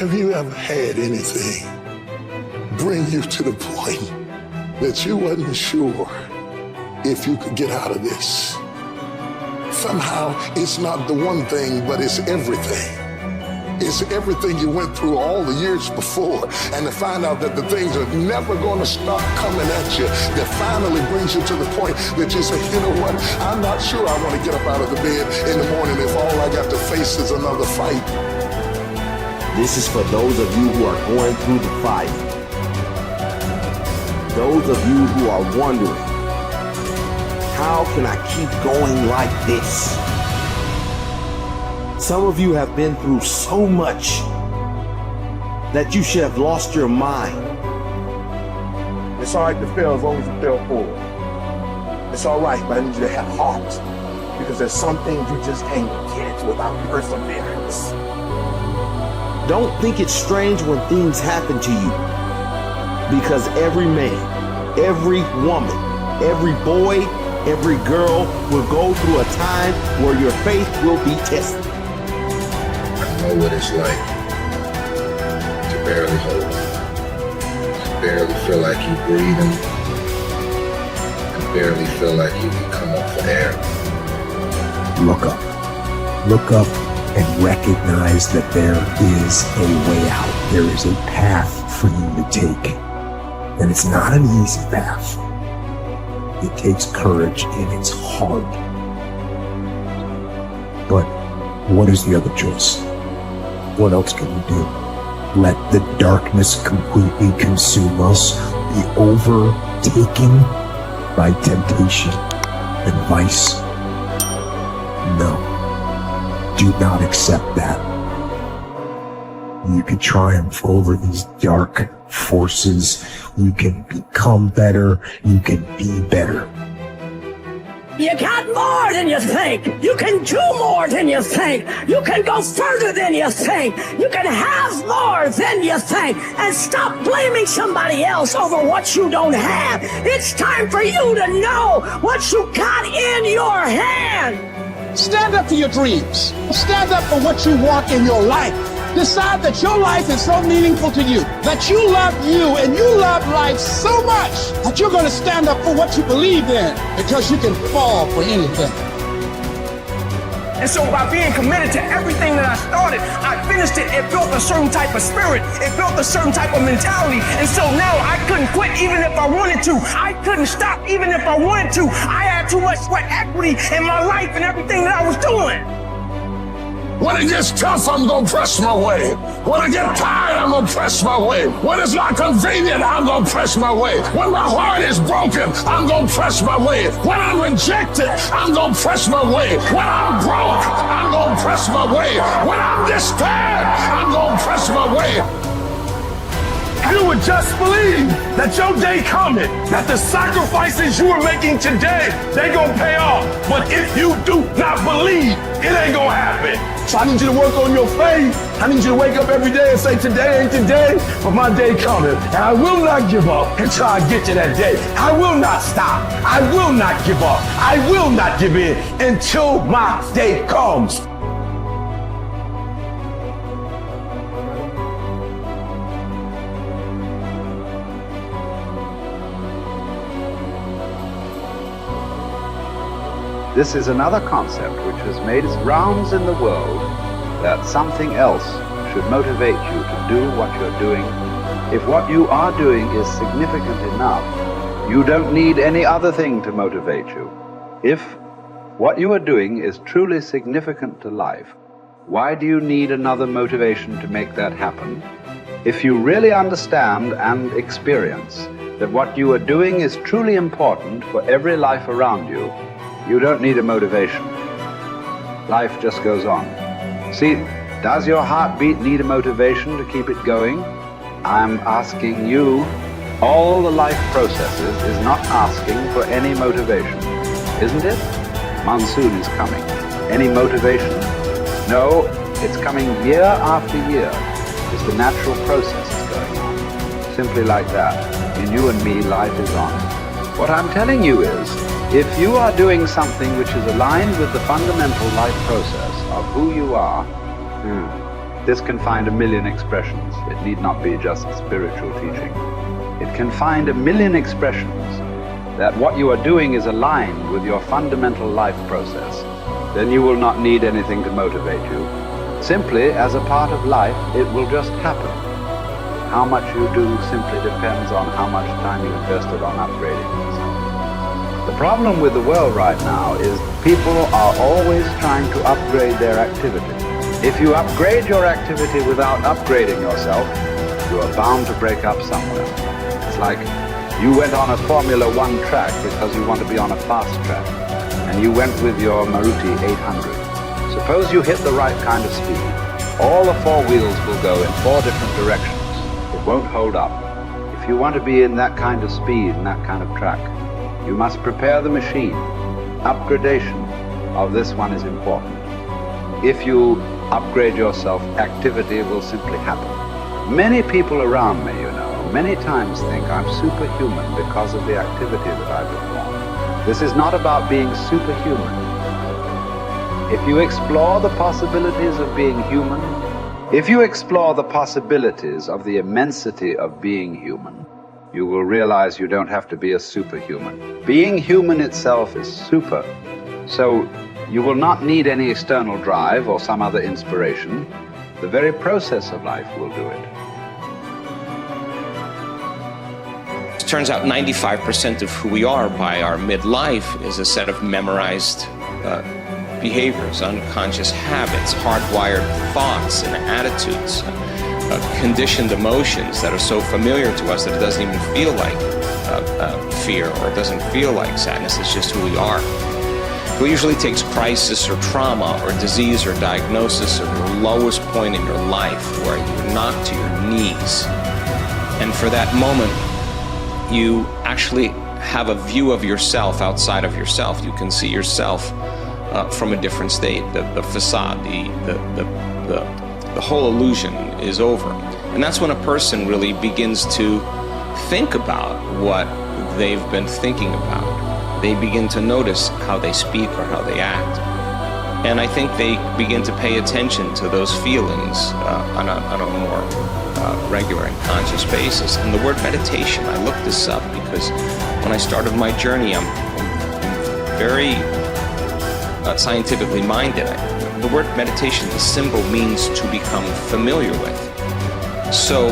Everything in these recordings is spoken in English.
Have you ever had anything bring you to the point that you wasn't sure if you could get out of this? Somehow it's not the one thing, but it's everything. It's everything you went through all the years before, and to find out that the things are never going to stop coming at you, that finally brings you to the point that you say, you know what, I'm not sure I want to get up out of the bed in the morning if all I got to face is another fight. This is for those of you who are going through the fight. Those of you who are wondering, how can I keep going like this? Some of you have been through so much that you should have lost your mind. It's all right to fail as long as you fail forward. It's all right, but I need you to have heart, because there's some things you just can't get without perseverance. Don't think it's strange when things happen to you, because every man, every woman, every boy, every girl will go through a time where your faith will be tested. I know what it's like to barely hold on, to barely feel like you're breathing, to barely feel like you can come up for air. Look up. Look up and recognize that there is a way out. There is a path for you to take. And it's not an easy path. It takes courage and it's hard. But what is the other choice? What else can we do? Let the darkness completely consume us, be overtaken by temptation and vice? No. Do not accept that. You can triumph over these dark forces. You can become better. You can be better. You got more than you think. You can do more than you think. You can go further than you think. You can have more than you think. And stop blaming somebody else over what you don't have. It's time for you to know what you got in your hand. Stand up for your dreams. Stand up for what you want in your life. Decide that your life is so meaningful to you, that you love you and you love life so much that you're going to stand up for what you believe in, because you can fall for anything. And so by being committed to everything that I started, I finished it. It built a certain type of spirit. It built a certain type of mentality. And so now I couldn't quit even if I wanted to. I couldn't stop even if I wanted to. I had too much sweat equity in my life and everything that I was doing. When it gets tough, I'm gonna press my way. When I get tired, I'm gonna press my way. When it's not convenient, I'm gonna press my way. When my heart is broken, I'm gonna press my way. When I'm rejected, I'm gonna press my way. When I'm broke, I'm gonna press my way. When I'm despaired, I'm gonna press my way. You would just believe that your day coming, that the sacrifices you are making today, they gonna pay off. But if you do not believe, it ain't gonna happen. So I need you to work on your faith. I need you to wake up every day and say, today ain't today, but my day coming. And I will not give up until I get to that day. I will not stop. I will not give up. I will not give in until my day comes. This is another concept which has made its rounds in the world, that something else should motivate you to do what you're doing. If what you are doing is significant enough, you don't need any other thing to motivate you. If what you are doing is truly significant to life, why do you need another motivation to make that happen? If you really understand and experience that what you are doing is truly important for every life around you, you don't need a motivation. Life just goes on. See, does your heartbeat need a motivation to keep it going? I'm asking you. All the life processes is not asking for any motivation, isn't it? Monsoon is coming. Any motivation? No, it's coming year after year. It's the natural process is going on. Simply like that. In you and me, life is on. What I'm telling you is, if you are doing something which is aligned with the fundamental life process of who you are, This can find a million expressions. It need not be just spiritual teaching. It can find a million expressions that what you are doing is aligned with your fundamental life process. Then you will not need anything to motivate you. Simply, as a part of life, it will just happen. How much you do simply depends on how much time you invested on upgrading yourself. The problem with the world right now is people are always trying to upgrade their activity. If you upgrade your activity without upgrading yourself, you are bound to break up somewhere. It's like you went on a Formula One track because you want to be on a fast track, and you went with your Maruti 800. Suppose you hit the right kind of speed. All the four wheels will go in four different directions. It won't hold up. If you want to be in that kind of speed and that kind of track, you must prepare the machine. Upgradation of this one is important. If you upgrade yourself, activity will simply happen. Many people around me, many times think I'm superhuman because of the activity that I perform. This is not about being superhuman. If you explore the possibilities of being human, if you explore the possibilities of the immensity of being human, you will realize you don't have to be a superhuman. Being human itself is super. So you will not need any external drive or some other inspiration. The very process of life will do it. It turns out 95% of who we are by our midlife is a set of memorized behaviors, unconscious habits, hardwired thoughts and attitudes, conditioned emotions that are so familiar to us that it doesn't even feel like fear, or it doesn't feel like sadness. It's just who we are. It usually takes crisis or trauma or disease or diagnosis or the lowest point in your life where you're knocked to your knees. And for that moment, you actually have a view of yourself outside of yourself. You can see yourself from a different state. The facade, the whole illusion is over. And that's when a person really begins to think about what they've been thinking about. They begin to notice how they speak or how they act. And I think they begin to pay attention to those feelings on a more regular and conscious basis. And the word meditation, I looked this up because when I started my journey, I'm very scientifically minded. The word meditation, the symbol means to become familiar with. So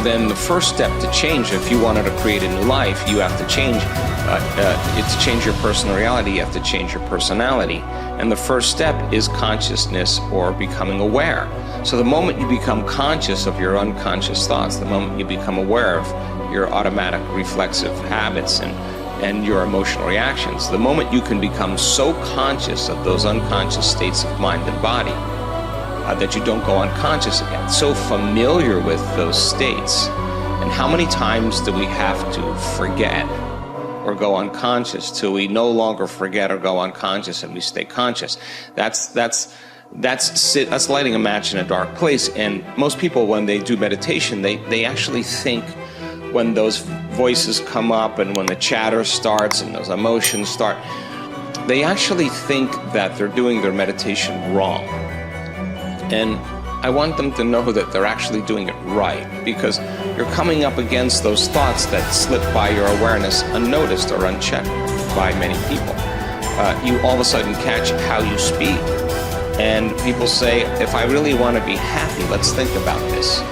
then the first step to change, if you wanted to create a new life, you have to change. To change your personal reality, you have to change your personality. And the first step is consciousness or becoming aware. So the moment you become conscious of your unconscious thoughts, the moment you become aware of your automatic reflexive habits and your emotional reactions, the moment you can become so conscious of those unconscious states of mind and body that you don't go unconscious again, so familiar with those states. And how many times do we have to forget or go unconscious till we no longer forget or go unconscious and we stay conscious? That's lighting a match in a dark place. And most people, when they do meditation, they actually think, when those voices come up and when the chatter starts and those emotions start, they actually think that they're doing their meditation wrong. And I want them to know that they're actually doing it right, because you're coming up against those thoughts that slip by your awareness unnoticed or unchecked by many people. You all of a sudden catch how you speak. And people say, if I really want to be happy, let's think about this.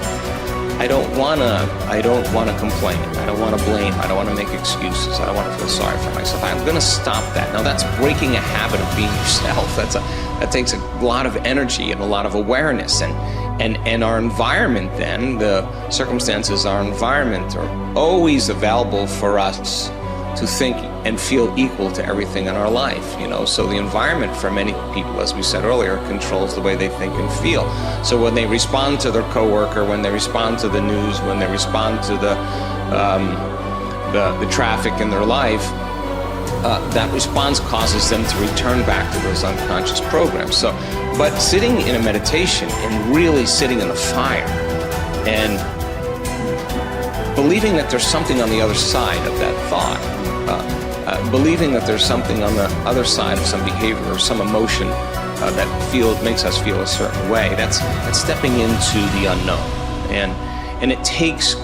I don't want to complain. I don't want to blame. I don't want to make excuses. I don't want to feel sorry for myself. I'm going to stop that. Now that's breaking a habit of being yourself. That takes a lot of energy and a lot of awareness. And our environment then, the circumstances, our environment are always available for us to think and feel equal to everything in our life, So the environment for many people, as we said earlier, controls the way they think and feel. So when they respond to their coworker, when they respond to the news, when they respond to the traffic in their life, that response causes them to return back to those unconscious programs. But sitting in a meditation and really sitting in the fire and believing that there's something on the other side of that thought, believing that there's something on the other side of some behavior or some emotion that makes us feel a certain way. That's stepping into the unknown, and it takes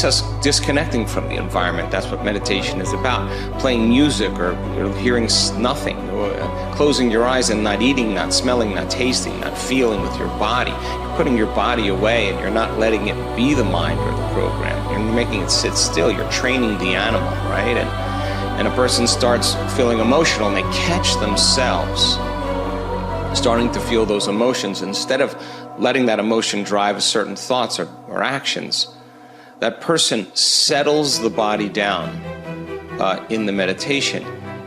us disconnecting from the environment. That's what meditation is about. Playing music or hearing nothing, or closing your eyes and not eating, not smelling, not tasting, not feeling with your body. You're putting your body away and you're not letting it be the mind or the program. You're making it sit still. You're training the animal, right? And a person starts feeling emotional and they catch themselves starting to feel those emotions. Instead of letting that emotion drive certain thoughts or actions, that person settles the body down in the meditation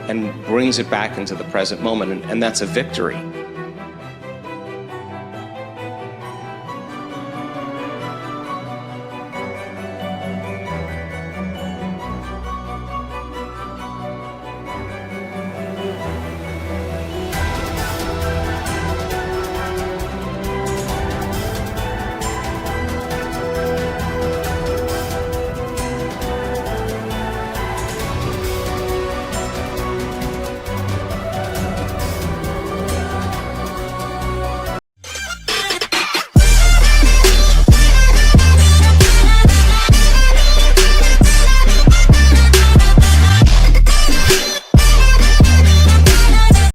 and brings it back into the present moment, and that's a victory.